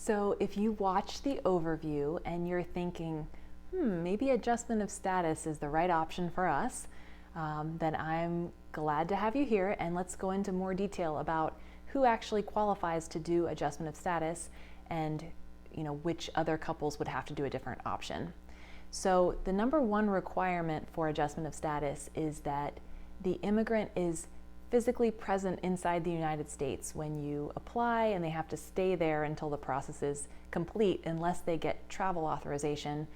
So if you watch the overview and you're thinking, maybe adjustment of status is the right option for us, then I'm glad to have you here, and let's go into more detail about who actually qualifies to do adjustment of status and which other couples would have to do a different option. So the number one requirement for adjustment of status is that the immigrant is physically present inside the United States when you apply, and they have to stay there until the process is complete unless they get travel authorization,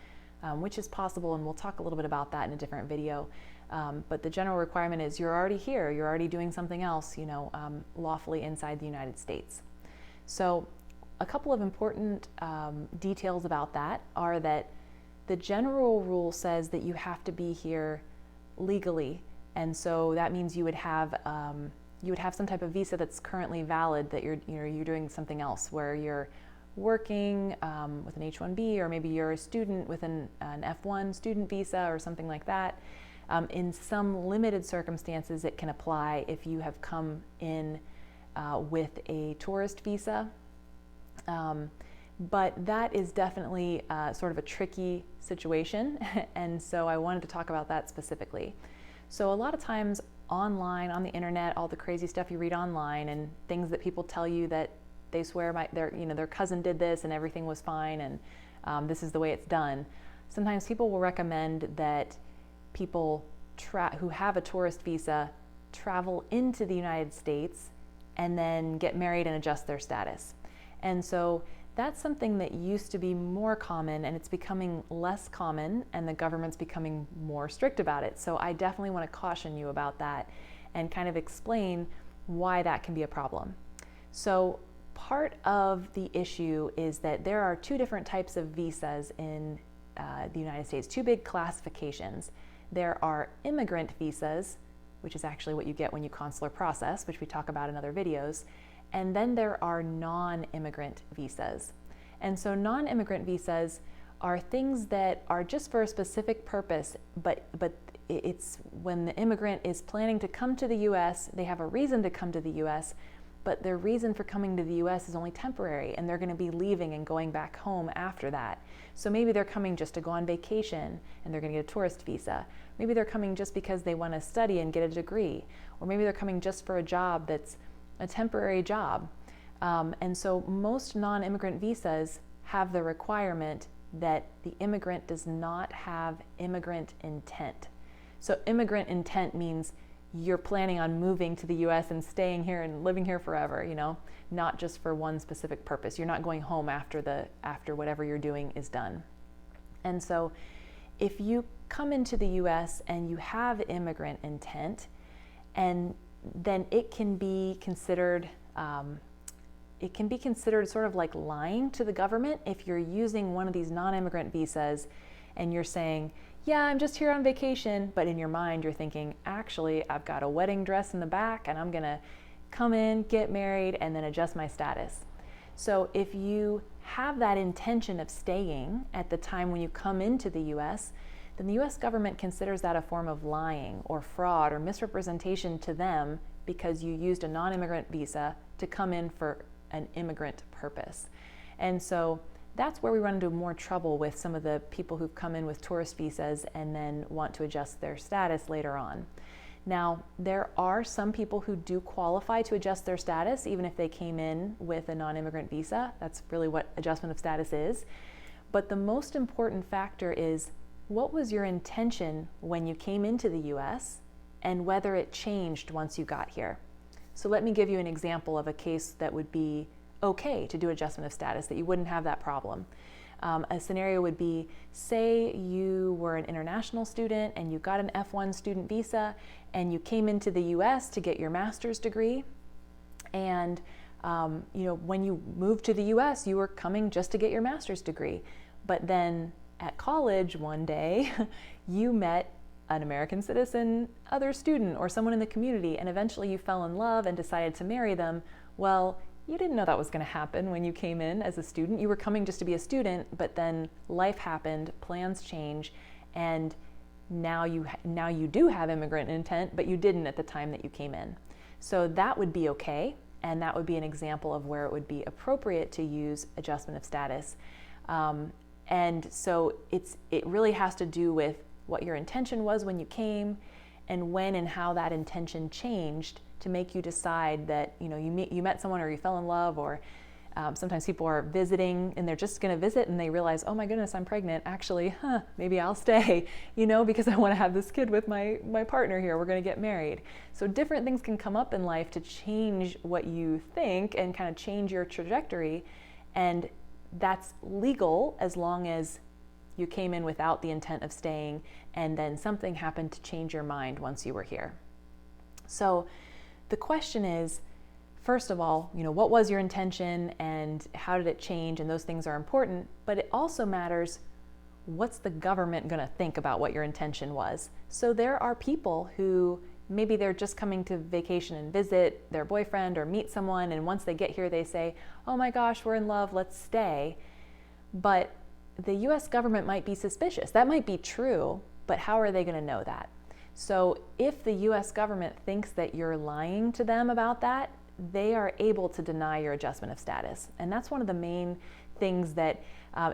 which is possible, and we'll talk a little bit about that in a different video. But the general requirement is you're already here, you're already doing something else, lawfully inside the United States. So a couple of important details about that are that the general rule says that you have to be here legally. And so that means you would have some type of visa that's currently valid, that you're doing something else, where you're working with an H-1B, or maybe you're a student with an F-1 student visa or something like that. In some limited circumstances, it can apply if you have come in with a tourist visa. But that is definitely sort of a tricky situation, and so I wanted to talk about that specifically. So a lot of times online, on the internet, all the crazy stuff you read online and things that people tell you that they swear their cousin did this and everything was fine, and this is the way it's done. Sometimes people will recommend that people who have a tourist visa travel into the United States and then get married and adjust their status. And so that's something that used to be more common, and it's becoming less common, and the government's becoming more strict about it. So I definitely want to caution you about that and kind of explain why that can be a problem. So part of the issue is that there are two different types of visas in the United States, two big classifications. There are immigrant visas, which is actually what you get when you consular process, which we talk about in other videos. And then there are non-immigrant visas. And so non-immigrant visas are things that are just for a specific purpose, but it's when the immigrant is planning to come to the US, they have a reason to come to the US, but their reason for coming to the US is only temporary, and they're going to be leaving and going back home after that. So maybe they're coming just to go on vacation and they're going to get a tourist visa. Maybe they're coming just because they want to study and get a degree, or maybe they're coming just for a job that's a temporary job. And so most non-immigrant visas have the requirement that the immigrant does not have immigrant intent. So immigrant intent means you're planning on moving to the US and staying here and living here forever, not just for one specific purpose. You're not going home after whatever you're doing is done. And so if you come into the US and you have immigrant intent, and then it can be considered sort of like lying to the government if you're using one of these non-immigrant visas and you're saying, yeah, I'm just here on vacation, but in your mind you're thinking, actually, I've got a wedding dress in the back and I'm gonna come in, get married, and then adjust my status. So if you have that intention of staying at the time when you come into the US, then the US government considers that a form of lying or fraud or misrepresentation to them because you used a non-immigrant visa to come in for an immigrant purpose. And so that's where we run into more trouble with some of the people who've come in with tourist visas and then want to adjust their status later on. Now, there are some people who do qualify to adjust their status even if they came in with a non-immigrant visa. That's really what adjustment of status is. But the most important factor is, what was your intention when you came into the US, and whether it changed once you got here. So let me give you an example of a case that would be okay to do adjustment of status, that you wouldn't have that problem. A scenario would be, say you were an international student and you got an F-1 student visa and you came into the US to get your master's degree, and when you moved to the US, you were coming just to get your master's degree. But then at college one day, you met an American citizen, other student, or someone in the community, and eventually you fell in love and decided to marry them. Well, you didn't know that was going to happen when you came in as a student. You were coming just to be a student, but then life happened, plans change, and now you do have immigrant intent, but you didn't at the time that you came in. So that would be okay, and that would be an example of where it would be appropriate to use adjustment of status. And so it really has to do with what your intention was when you came, and when and how that intention changed to make you decide that you met someone, or you fell in love, or sometimes people are visiting and they're just going to visit and they realize, oh my goodness, I'm pregnant. Actually, maybe I'll stay, because I want to have this kid with my partner here. We're going to get married. So different things can come up in life to change what you think and kind of change your trajectory. And that's legal as long as you came in without the intent of staying, and then something happened to change your mind once you were here. So the question is, first of all, what was your intention and how did it change? And those things are important, but it also matters, what's the government going to think about what your intention was? So there are people who maybe they're just coming to vacation and visit their boyfriend or meet someone, and once they get here they say, oh my gosh, we're in love, let's stay. But the US government might be suspicious. That might be true, but how are they going to know that? So if the US government thinks that you're lying to them about that, they are able to deny your adjustment of status. And that's one of the main things that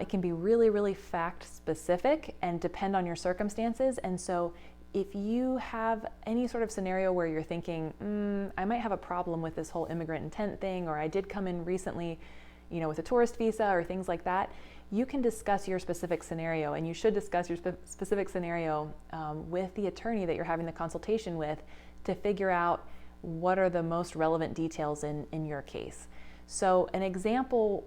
it can be really, really fact specific and depend on your circumstances. And so if you have any sort of scenario where you're thinking, I might have a problem with this whole immigrant intent thing, or I did come in recently, with a tourist visa or things like that, you can discuss your specific scenario, and you should discuss your specific scenario with the attorney that you're having the consultation with to figure out what are the most relevant details in your case. So an example,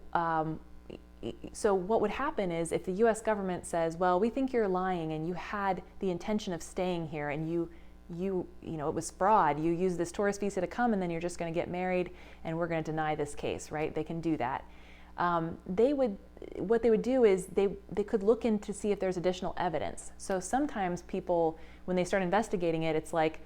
so what would happen is if the US government says, well, we think you're lying and you had the intention of staying here, and it was fraud, you used this tourist visa to come and then you're just going to get married and we're going to deny this case, right? They can do that. What they would do is they could look in to see if there's additional evidence. So sometimes people, when they start investigating it, it's like,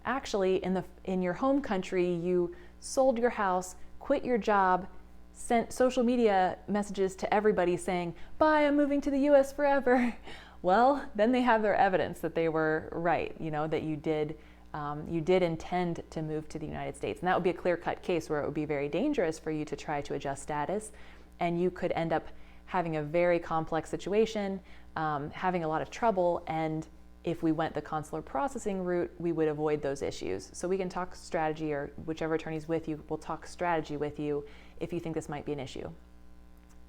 actually, in your home country, you sold your house, quit your job, sent social media messages to everybody saying, bye, I'm moving to the US forever. Well, then they have their evidence that they were right, that you did intend to move to the United States. And that would be a clear-cut case where it would be very dangerous for you to try to adjust status, and you could end up having a very complex situation, having a lot of trouble, and if we went the consular processing route, we would avoid those issues. So we can talk strategy, or whichever attorney's with you will talk strategy with you if you think this might be an issue.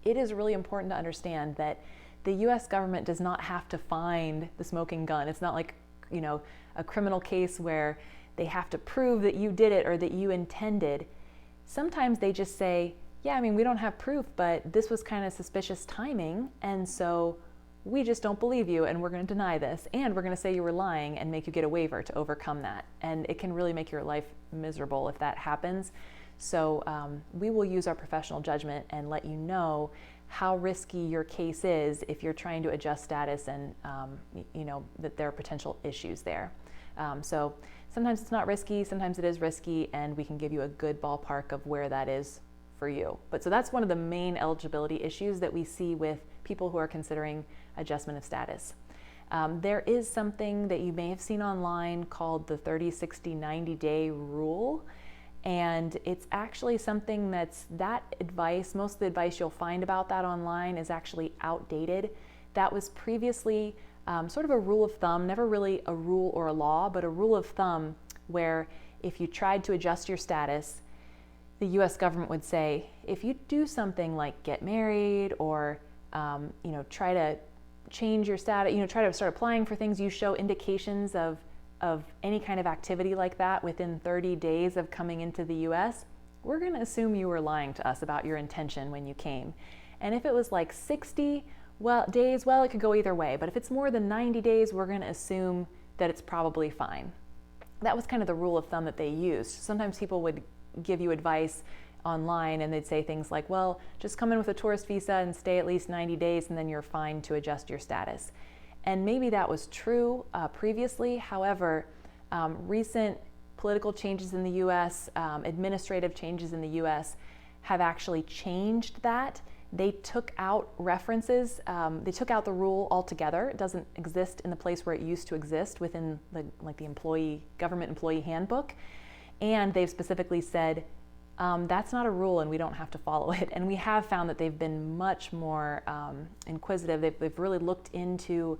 It is really important to understand that the US government does not have to find the smoking gun. It's not like, a criminal case where they have to prove that you did it or that you intended. Sometimes they just say, yeah, we don't have proof, but this was kind of suspicious timing, and so we just don't believe you, and we're going to deny this, and we're going to say you were lying and make you get a waiver to overcome that. And it can really make your life miserable if that happens. So we will use our professional judgment and let you know how risky your case is if you're trying to adjust status, and that there are potential issues there. So sometimes it's not risky, sometimes it is risky, and we can give you a good ballpark of where that is for you. But so that's one of the main eligibility issues that we see with people who are considering adjustment of status. There is something that you may have seen online called the 30, 60, 90-day rule. And it's actually something that advice, most of the advice you'll find about that online is actually outdated. That was previously sort of a rule of thumb, never really a rule or a law, but a rule of thumb where if you tried to adjust your status, the US government would say, if you do something like get married or try to change your status, try to start applying for things, you show indications of any kind of activity like that within 30 days of coming into the US, we're going to assume you were lying to us about your intention when you came. And if it was like 60 days, it could go either way. But if it's more than 90 days, we're going to assume that it's probably fine. That was kind of the rule of thumb that they used. Sometimes people would give you advice online and they'd say things like, well, just come in with a tourist visa and stay at least 90 days and then you're fine to adjust your status. And maybe that was true previously. However, recent political changes in the US, administrative changes in the US have actually changed that. They took out references, they took out the rule altogether. It doesn't exist in the place where it used to exist within the government employee handbook. And they've specifically said, That's not a rule, and we don't have to follow it. And we have found that they've been much more inquisitive. They've really looked into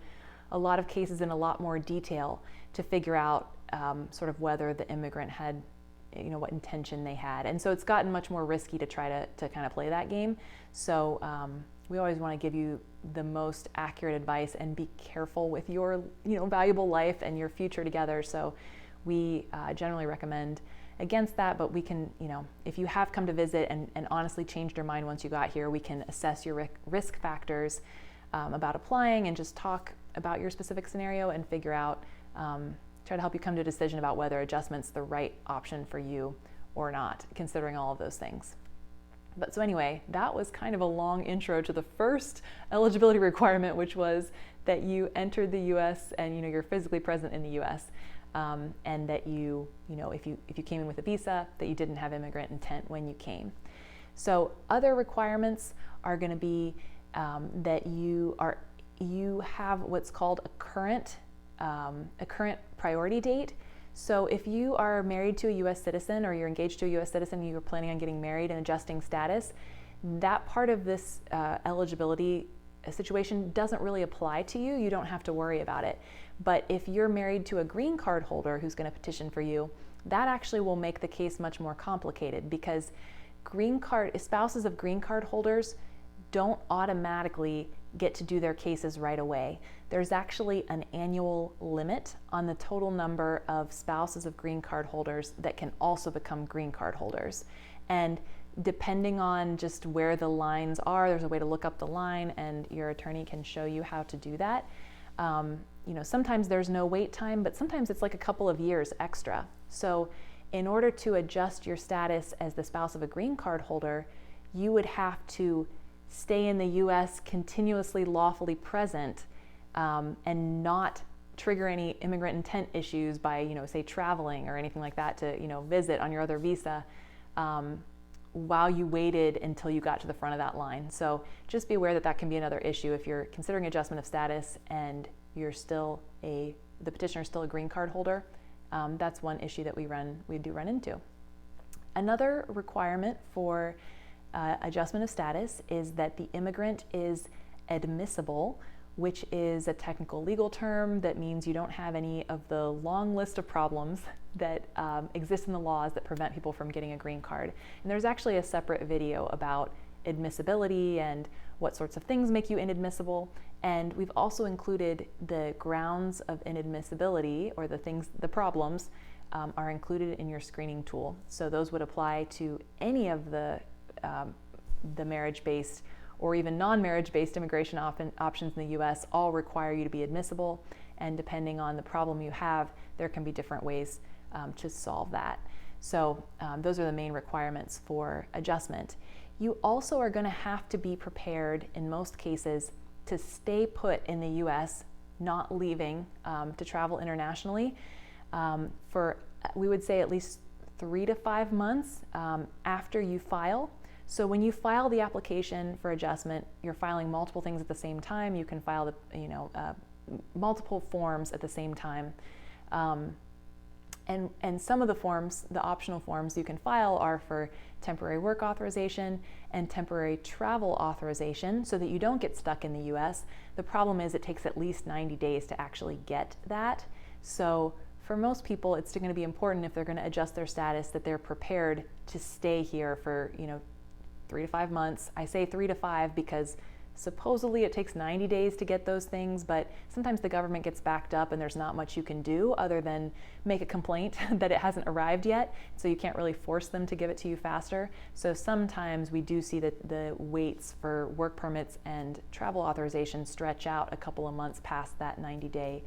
a lot of cases in a lot more detail to figure out sort of whether the immigrant had, what intention they had. And so it's gotten much more risky to try to kind of play that game. So we always want to give you the most accurate advice and be careful with your, valuable life and your future together. So we generally recommend against that, but we can, if you have come to visit and honestly changed your mind once you got here, we can assess your risk factors about applying and just talk about your specific scenario and figure out, try to help you come to a decision about whether adjustment's the right option for you or not, considering all of those things. But so anyway, that was kind of a long intro to the first eligibility requirement, which was that you entered the U.S. and you're physically present in the U.S. And that if you came in with a visa, that you didn't have immigrant intent when you came. So other requirements are going to be that you have what's called a current priority date. So if you are married to a U.S. citizen or you're engaged to a U.S. citizen, you're planning on getting married and adjusting status, that part of this eligibility situation doesn't really apply to you. You don't have to worry about it. But if you're married to a green card holder who's going to petition for you, that actually will make the case much more complicated, because spouses of green card holders don't automatically get to do their cases right away. There's actually an annual limit on the total number of spouses of green card holders that can also become green card holders. And depending on just where the lines are, there's a way to look up the line, and your attorney can show you how to do that. Sometimes there's no wait time, but sometimes it's like a couple of years extra. So in order to adjust your status as the spouse of a green card holder, you would have to stay in the U.S. continuously lawfully present and not trigger any immigrant intent issues by, say traveling or anything like that to, visit on your other visa while you waited until you got to the front of that line. So just be aware that that can be another issue if you're considering adjustment of status and you're still the petitioner is still a green card holder. That's one issue that we do run into. Another requirement for adjustment of status is that the immigrant is admissible, which is a technical legal term that means you don't have any of the long list of problems that exist in the laws that prevent people from getting a green card. And there's actually a separate video about admissibility and what sorts of things make you inadmissible. And we've also included the grounds of inadmissibility, or the problems are included in your screening tool. So those would apply to any of the marriage-based or even non-marriage-based immigration options in the U.S. all require you to be admissible, and depending on the problem you have, there can be different ways to solve that. So those are the main requirements for adjustment. You also are going to have to be prepared in most cases to stay put in the U.S., not leaving to travel internationally for, we would say, at least 3 to 5 months after you file. So when you file the application for adjustment, you're filing multiple things at the same time. You can file multiple forms at the same time. And some of the forms, the optional forms you can file, are for temporary work authorization and temporary travel authorization, so that you don't get stuck in the U.S. The problem is it takes at least 90 days to actually get that. So for most people, it's going to be important, if they're going to adjust their status, that they're prepared to stay here for 3 to 5 months. I say 3 to 5 because supposedly it takes 90 days to get those things, but sometimes the government gets backed up and there's not much you can do other than make a complaint that it hasn't arrived yet, so you can't really force them to give it to you faster. So sometimes we do see that the waits for work permits and travel authorization stretch out a couple of months past that 90-day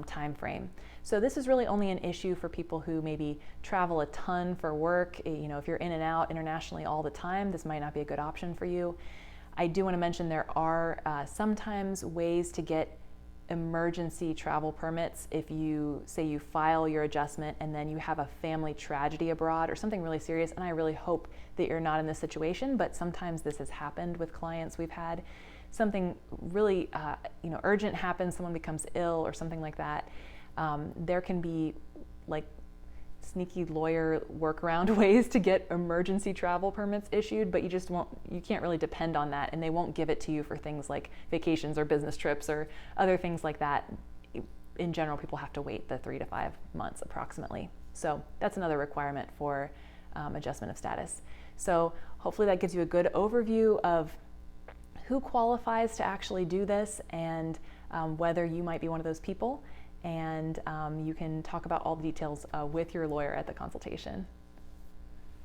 time frame. So this is really only an issue for people who maybe travel a ton for work. If you're in and out internationally all the time, this might not be a good option for you. I do want to mention there are sometimes ways to get emergency travel permits if you file your adjustment and then you have a family tragedy abroad or something really serious. And I really hope that you're not in this situation, but sometimes this has happened with clients we've had. Something really urgent happens, someone becomes ill or something like that. There can be sneaky lawyer workaround ways to get emergency travel permits issued, but you can't really depend on that, and they won't give it to you for things like vacations or business trips or other things like that. In general, people have to wait the 3 to 5 months approximately. So that's another requirement for adjustment of status. So hopefully that gives you a good overview of who qualifies to actually do this, and whether you might be one of those people. And you can talk about all the details with your lawyer at the consultation.